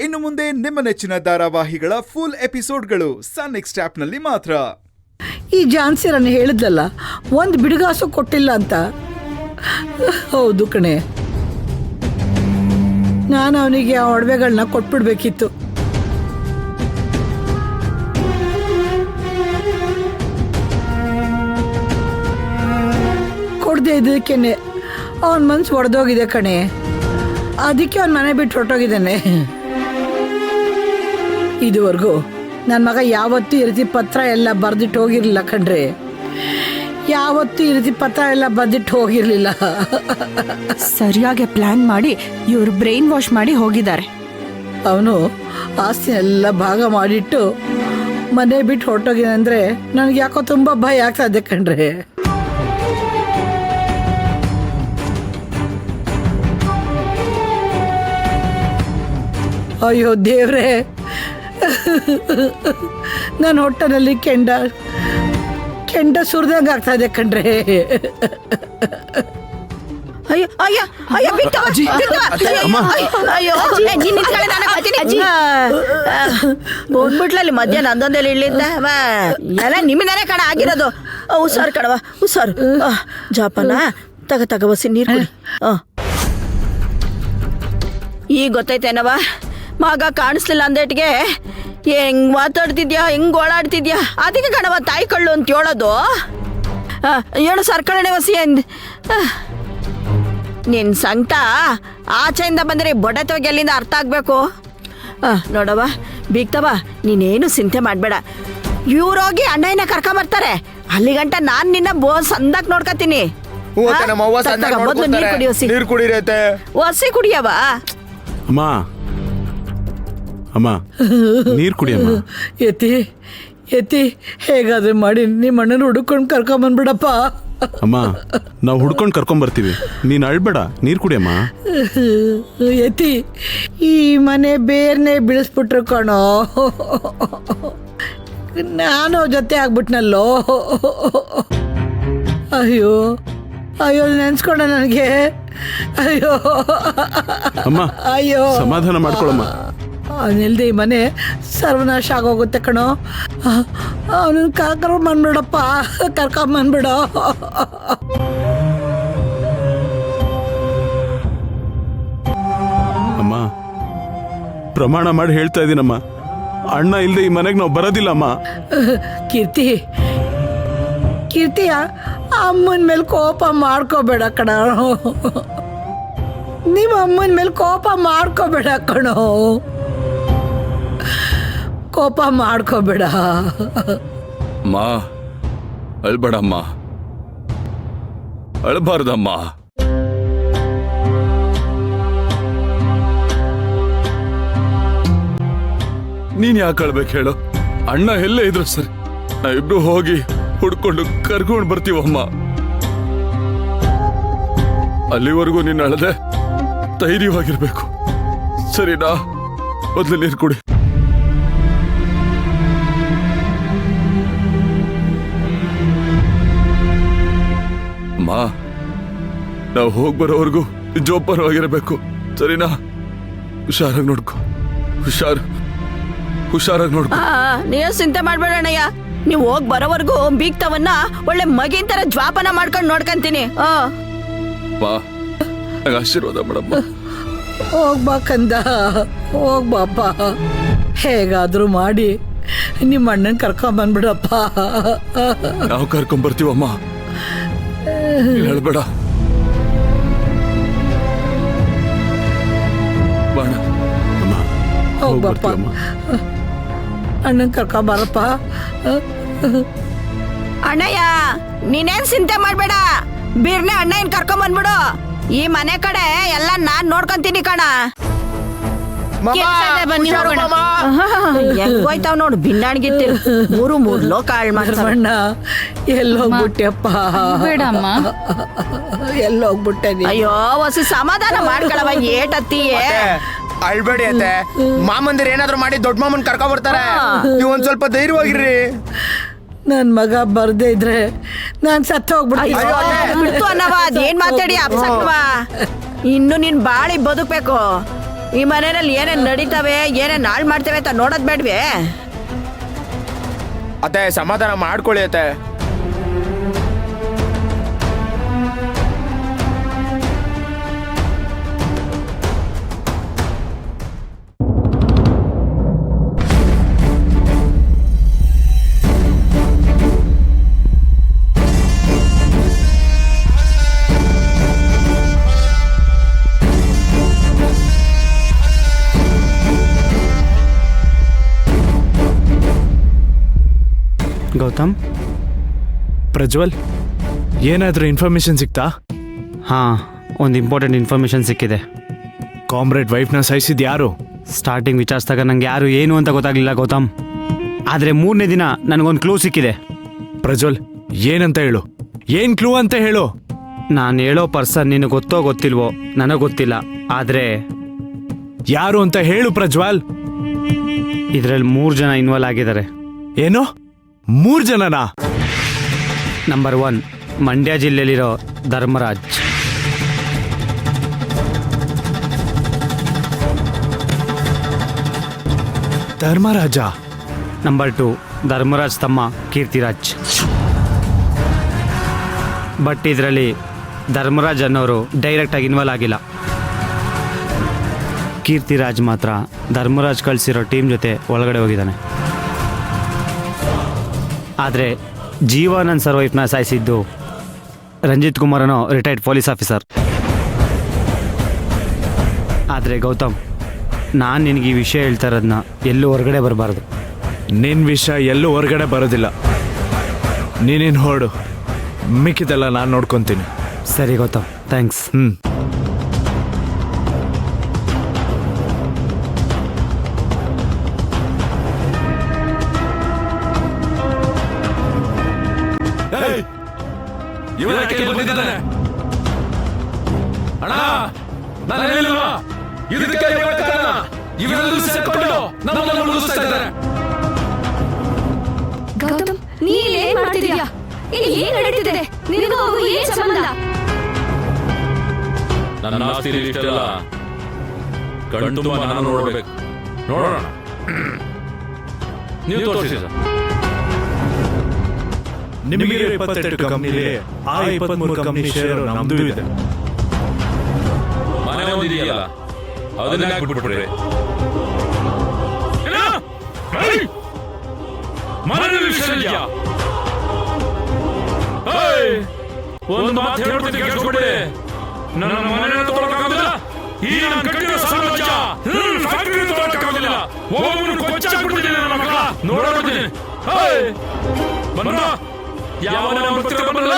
ಇನ್ನು ಮುಂದೆ ನಿಮ್ಮ ನೆಚ್ಚಿನ ಧಾರಾವಾಹಿಗಳ ಫುಲ್ ಎಪಿಸೋಡ್ಗಳು ಸನ್ ನೆಕ್ಸ್ಟ್ ಆಪ್ನಲ್ಲಿ ಮಾತ್ರ. ಈ ಜಾನ್ಸಿರನ್ನು ಹೇಳಿದ್ಲಲ್ಲ, ಒಂದು ಬಿಡುಗಾಸು ಕೊಟ್ಟಿಲ್ಲ ಅಂತ. ಹೌದು ಕಣೆ, ನಾನು ಅವನಿಗೆ ಆ ಒಡವೆಗಳನ್ನ ಕೊಟ್ಬಿಡ್ಬೇಕಿತ್ತು. ಕೊಡದೆ ಇದಕ್ಕೇನೆ ಅವನ ಮನ್ಸು ಒಡೆದೋಗಿದೆ ಕಣೆ. ಅದಕ್ಕೆ ಅವನ ಮನೆ ಬಿಟ್ಟು ಹೊರಟೋಗಿದ್ದಾನೆ. ಇದುವರೆಗೂ ನನ್ನ ಮಗ ಯಾವತ್ತೂ ಈ ರೀತಿ ಪತ್ರ ಎಲ್ಲ ಬರೆದಿಟ್ಟು ಹೋಗಿರಲಿಲ್ಲ ಕಣ್ರಿ. ಯಾವತ್ತೂ ಈ ರೀತಿ ಪತ್ರ ಎಲ್ಲ ಬರೆದಿಟ್ಟು ಹೋಗಿರಲಿಲ್ಲ. ಸರಿಯಾಗಿ ಪ್ಲಾನ್ ಮಾಡಿ ಇವರು ಬ್ರೈನ್ ವಾಶ್ ಮಾಡಿ ಹೋಗಿದ್ದಾರೆ. ಅವನು ಆಸ್ತಿ ಎಲ್ಲ ಭಾಗ ಮಾಡಿಟ್ಟು ಮನೆ ಬಿಟ್ಟು ಹೊರಟೋಗಿದಂದ್ರೆ ನನಗೆ ಯಾಕೋ ತುಂಬ ಭಯ ಆಗ್ತಾ ಇದೆ ಕಣ್ರಿ. ಅಯ್ಯೋ ದೇವ್ರೆ, ನನ್ನ ಹೊಟ್ಟೆನಲ್ಲಿ ಕೆಂಡ ಸುರಿದಂಗೆ ಆಗ್ತಾ ಇದೆ ಕಣ್ರೆ. ಅಯ್ಯೋ ಅಯ್ಯೋ ಅಯ್ಯೋ ಬಂದ್ಬಿಟ್ಲಲ್ಲಿ ಮಧ್ಯಾಹ್ನ ಅಂದೊಂದಲ್ಲಿ ಇಳ್ಳಿಂದ ಎಲ್ಲ ನಿಮ್ಮಿಂದಾನೆ ಕಣ ಆಗಿರೋದು. ಹುಷಾರು ಕಣವ, ಹುಷಾರು. ಜಾಪನ ತಗ ಬಸಿ ನೀರು ಕುಡಿ. ಈಗ ಗೊತ್ತೈತೇನವ, ಮಗ ಕಾಣಿಸ್ಲಿಲ್ಲ ಅಂದೇಟ್ಗೆ ಹೆಂಗ್ ಮಾತಾಡ್ತಿದ್ಯಾ, ಹೆಂಗ್ ಓಡಾಡ್ತಿದ್ಯಾ. ಅದಕ್ಕೆ ಕಣವ ತಾಯಿ ಕಳ್ಳು ಅಂತ ಹೇಳೋದು. ಹೇಳು ಸರ್ಕಳಣೆ ವಸಿ ಅಂದ್. ನಿನ್ನ ಸಂಕಟ ಆಚೆಯಿಂದ ಬಂದರೆ ಬೊಡೆತೋಗಿ ಅಲ್ಲಿಂದ ಅರ್ಥ ಆಗ್ಬೇಕು. ನೋಡವ ಬೀಗ್ತವ, ನೀನೇನು ಚಿಂತೆ ಮಾಡಬೇಡ. ಇವ್ರೋಗಿ ಅಣ್ಣಯ್ಯನ ಕರ್ಕೊಂಬರ್ತಾರೆ. ಅಲ್ಲಿ ಗಂಟ ನಾನು ನಿನ್ನ ಸಂದಾಕ್ ನೋಡ್ಕತೀನಿ. ಮೊದಲು ನೀರು ಕುಡಿ, ಒಸಿ ಕುಡಿಯವ. ಅಮ್ಮ ನೀರು ಕುಡಿಯಮ್ಮ. ಎತ್ತಿ ಹೇಗಾದ್ರೆ ಮಾಡಿ ನಿಮ್ಮ ಅಣ್ಣನ ಹುಡುಕೊಂಡು ಕರ್ಕೊಂಬಂದ್ಬಿಡಪ್ಪ. ಅಮ್ಮ ನಾವು ಹುಡ್ಕೊಂಡು ಕರ್ಕೊಂಬರ್ತೀವಿ, ನೀನು ಅಳ್ಬೇಡ, ನೀರು ಕುಡಿಯಮ್ಮ. ಎತ್ತಿ ಈ ಮನೆ ಬೇರ್ನೆ ಬಿಡಿಸ್ಬಿಟ್ರು ಕಣೋ. ನಾನು ಜೊತೆ ಆಗ್ಬಿಟ್ನಲ್ಲೋ. ಅಯ್ಯೋ ಅಯ್ಯೋ ನೆನ್ಸ್ಕೊಂಡ ನನಗೆ. ಅಯ್ಯೋ ಅಮ್ಮ, ಅಯ್ಯೋ ಸಮಾಧಾನ ಮಾಡ್ಕೊಳಮ್ಮ. ಅವನಿಲ್ದೆ ಈ ಮನೆ ಸರ್ವನಾಶ ಆಗೋಗುತ್ತೆ ಕಣೋ. ಅವನನ್ನು ಕರ್ಕೊಂಬಂದ್ಬಿಡಪ್ಪ, ಕರ್ಕೊಂಬಂದ್ಬಿಡೋ. ಅಮ್ಮ ಪ್ರಮಾಣ ಮಾಡಿ ಹೇಳ್ತಾ ಇದ್ದೀನಮ್ಮ, ಅಣ್ಣ ಇಲ್ದೆ ಈ ಮನೆಗೆ ನಾವು ಬರೋದಿಲ್ಲಮ್ಮ. ಕೀರ್ತಿಯ ಅಮ್ಮನ ಮೇಲೆ ಕೋಪ ಮಾಡ್ಕೋಬೇಡ ಕಣ. ನಿಮ್ಮ ಅಮ್ಮನ ಮೇಲೆ ಕೋಪ ಮಾಡ್ಕೋಬೇಡ ಕಣೋ, ಕೋಪ ಮಾಡ್ಕೋಬೇಡ. ಅಮ್ಮ ಅಳ್ಬೇಡಮ್ಮ, ಅಳ್ಬಾರ್ದಮ್ಮ. ನೀನ್ ಯಾಕೆ ಅಳ್ಬೇಕು ಹೇಳು? ಅಣ್ಣ ಎಲ್ಲೇ ಇದ್ರು ಸರಿ, ನಾವಿಬ್ರು ಹೋಗಿ ಹುಡ್ಕೊಂಡು ಕರ್ಕೊಂಡು ಬರ್ತೀವಮ್ಮ. ಅಲ್ಲಿವರೆಗೂ ನೀನ್ ಅಳದೆ ಧೈರ್ಯವಾಗಿರ್ಬೇಕು, ಸರಿನಾ? ಮೊದಲು ನೀರು ಕುಡಿ. ಅಮ್ಮ ನಾವು ಹೋಗಿ ಬರೋವರೆಗೂ ಜೋಪಾನವಾಗಿರಬೇಕು, ಸರಿನಾ? ಹುಷಾರಾಗಿ ನೋಡ್ಕೊ, ಹುಷಾರಾಗಿ ನೋಡ್ಕೊ. ನೀವು ಚಿಂತೆ ಮಾಡ್ಬೇಡಣ್ಣಯ್ಯ, ನೀವು ಹೋಗಿ ಬರೋವರೆಗೂ ಬೀಗ್ತವನ್ನ ಒಳ್ಳೆ ಮಗಿನ ತರ ಜ್ವಾಪನ ಮಾಡ್ಕೊಂಡು ನೋಡ್ಕಂತೀನಿ. ಆಶೀರ್ವಾದ ಮಾಡಮ್ಮ. ಹೋಗ್ಬಾಕಂದ, ಹೋಗ್ಬಾಪ. ಹೇಗಾದ್ರೂ ಮಾಡಿ ನಿಮ್ಮ ಅಣ್ಣನ ಕರ್ಕೊಂಬಂದ್ಬಿಡಪ್ಪ. ನಾವು ಕರ್ಕೊಂಬರ್ತೀವಮ್ಮ, ಹೇಳ್ಬೇಡ. ಬಾಣ ಹೋಗ್ಬಾಪ, ಅಣ್ಣನ ಕರ್ಕೊಂಬಾರಪ್ಪ. ಅಣ್ಣಯ್ಯ ನೀನೇನ್ ಚಿಂತೆ ಮಾಡ್ಬೇಡ, ಬೀರ್ನೆ ಅಣ್ಣಯ್ಯನ್ ಕರ್ಕೊಂಡ್ ಬಂದ್ಬಿಡು. ಈ ಮನೆ ಕಡೆ ಎಲ್ಲ ನಾನ್ ನೋಡ್ಕೊಂತೀನಿ ಕಣ. ಹೋಯ್ತಾವ್ ನೋಡು ಭಿನ್ನಾಣ್ಗಿತ್ತಿ ಮೂರು ಲೋಕ ಹಾಳ್ ಮಾಡ್ತಾವಣ್ಣ. ಎಲ್ಲೋಗ್ಬಿಟ್ಟೆಪ್ಪ, ಬೇಡಮ್ಮ, ಎಲ್ಲೋಗ್ಬಿಟ್ಟೆ. ಅಯ್ಯೋ ಹೊಸ ಸಮಾಧಾನ ಮಾಡ್ಕೊಳವ, ಏಟತ್ತೀಯೇ ಅಳ್ಬೇಡಿ ಅತ್ತೆ. ಮಾಮಂದಿರ್ ಏನಾದ್ರು ಮಾಡಿ ದೊಡ್ಡ ಮಾಮನ್ ಕರ್ಕೊ ಬರ್ತಾರೆ. ನೀವು ಒಂದ್ ಸ್ವಲ್ಪ ಧೈರ್ಯವಾಗಿರ್ರಿ. ನನ್ ಮಗ ಬರ್ದೇ ಇದ್ರೆ ನಾನ್ ಸತ್ತ ಹೋಗ್ಬಿಡ್ತೀನಿ. ಅದೇನ್ ಮಾತಾಡಿ ಅಪ್ಸಕ್ವಾ, ಇನ್ನು ನೀನ್ ಬಾಳಿ ಬದುಕ್ಬೇಕು. ಈ ಮನೆಯಲ್ಲಿ ಏನೇನ್ ನಡೀತವೆ ಏನೇನ್ ಹಾಳು ಮಾಡ್ತೇವೆ ಅಂತ ನೋಡೋದ್ ಬೇಡ್ವೆ? ಅತ್ತೆ ಸಮಾಧಾನ ಮಾಡ್ಕೊಳ್ಳಿ ಅತ್ತೆ. ಗೌತಮ್, ಪ್ರಜ್ವಲ್, ಏನಾದರೂ ಇನ್ಫಾರ್ಮೇಶನ್ ಸಿಕ್ತಾ? ಹಾಂ, ಒಂದು ಇಂಪಾರ್ಟೆಂಟ್ ಇನ್ಫಾರ್ಮೇಷನ್ ಸಿಕ್ಕಿದೆ. ಕಾಮ್ರೇಡ್ ವೈಫ್ನ ಸಾಯಿಸಿದ್ ಯಾರು? ಸ್ಟಾರ್ಟಿಂಗ್ ವಿಚಾರಿಸಿದಾಗ ನಂಗೆ ಯಾರು ಏನು ಅಂತ ಗೊತ್ತಾಗಲಿಲ್ಲ ಗೌತಮ್. ಆದರೆ 3ನೇ ದಿನ ನನಗೊಂದು ಕ್ಲೂ ಸಿಕ್ಕಿದೆ. ಪ್ರಜ್ವಲ್, ಏನಂತ ಹೇಳು, ಏನ್ ಕ್ಲೂ ಅಂತ ಹೇಳು. ನಾನು ಹೇಳೋ ಪರ್ಸನ್ ನಿನಗೆ ಗೊತ್ತೋ ಗೊತ್ತಿಲ್ವೋ ನನಗೆ ಗೊತ್ತಿಲ್ಲ, ಆದರೆ ಯಾರು ಅಂತ ಹೇಳು ಪ್ರಜ್ವಲ್. ಇದರಲ್ಲಿ 3 ಜನ ಇನ್ವಾಲ್ವ್ ಆಗಿದ್ದಾರೆ. ಏನು, 3 ಜನನಾ? ನಂಬರ್ 1 ಮಂಡ್ಯ ಜಿಲ್ಲೆಯಲ್ಲಿರೋ ಧರ್ಮರಾಜ್. ಧರ್ಮರಾಜ. ನಂಬರ್ 2 ಧರ್ಮರಾಜ್ ತಮ್ಮ ಕೀರ್ತಿರಾಜ್. ಬಟ್ ಇದರಲ್ಲಿ ಧರ್ಮರಾಜ್ ಅನ್ನೋರು ಡೈರೆಕ್ಟಾಗಿ ಇನ್ವಾಲ್ವ್ ಆಗಿಲ್ಲ. ಕೀರ್ತಿರಾಜ್ ಮಾತ್ರ ಧರ್ಮರಾಜ್ ಕಳಿಸಿರೋ ಟೀಮ್ ಜೊತೆ ಒಳಗಡೆ ಹೋಗಿದ್ದಾನೆ. ಆದರೆ ಜೀವಾನಂದ್ ಸರ್ ವೈಫ್ನ ಸಾಯಿಸಿದ್ದು ರಂಜಿತ್ ಕುಮಾರ್ ಅನ್ನೋ ರಿಟೈರ್ಡ್ ಪೊಲೀಸ್ ಆಫೀಸರ್. ಆದರೆ ಗೌತಮ್, ನಾನು ನಿನಗೆ ಈ ವಿಷಯ ಹೇಳ್ತಾ ಇರೋದನ್ನ ಎಲ್ಲೂ ಹೊರಗಡೆ ಬರಬಾರ್ದು. ನಿನ್ ವಿಷಯ ಎಲ್ಲೂ ಹೊರಗಡೆ ಬರೋದಿಲ್ಲ. ನೀನೇನು ಹೊರಡು, ಮಿಕ್ಕಿದೆಲ್ಲ ನಾನು ನೋಡ್ಕೊತೀನಿ. ಸರಿ ಗೌತಮ್, ಥ್ಯಾಂಕ್ಸ್. ಗೌತಮ್, ನೀ ಇಲ್ಲಿ ಏನ್ ಮಾಡ್ತಿದ್ಯಾ? ಇಲ್ಲಿ ಏನ್ ನಡೀತಿದೆ? ನಿನಗೂ ಅವು ಏನ್ ಸಂಬಂಧ? ನನ್ನ ಆಸ್ತಿ ಇಷ್ಟೆಲ್ಲ ಕಣ್ತುಂಬ ನಾನು ನೋಡ್ಬೇಕು. ನೋಡೋಣ, ನೀವು ತೋರಿಸಿ ಸರ್. ನಿಮಗೆ 28 ಕಂಪ್ನಿಲಿ ಆ 23 ಕಂಪ್ನಿ ಶೇರ್ ನಮ್ದು ಇದೆ. ಮನೆ ಒಂದಿದೆಯಲ್ಲ, ಅದನ್ನ ಬಿಟ್ಬಿಟ್ರೆ ಮನೆ ವಿಷಯ ಇದೆಯಾ? ಒಂದು ಮಾತು ಹೇಳ್ತೀನಿ ಕೇಳಿಸ್ಕೊಡಿ. ನನ್ನ ಮನೆ ತೊಗೊಳಕ್ಕಾಗೋದಿಲ್ಲ. ಈ ನಾನು ಕಟ್ಟಿರೋ ಸಾಮ್ರಾಜ್ಯ ಫ್ಯಾಕ್ಟರಿ ತೊಗೊಳಕ್ಕಾಗೋದಿಲ್ಲ. ಒಬ್ಬೊಬ್ಬರು ಕೊಚ್ಚಾಕ್ಬಿಡ್ತೀನಿ ನನ್ನ ಮಕ್ಕಳ. ನೋಡೋಡ್ತೀನಿ. ಬಂದ ಯಾವ ಬರ್ತೀರ ಬಂದಲ್ಲ.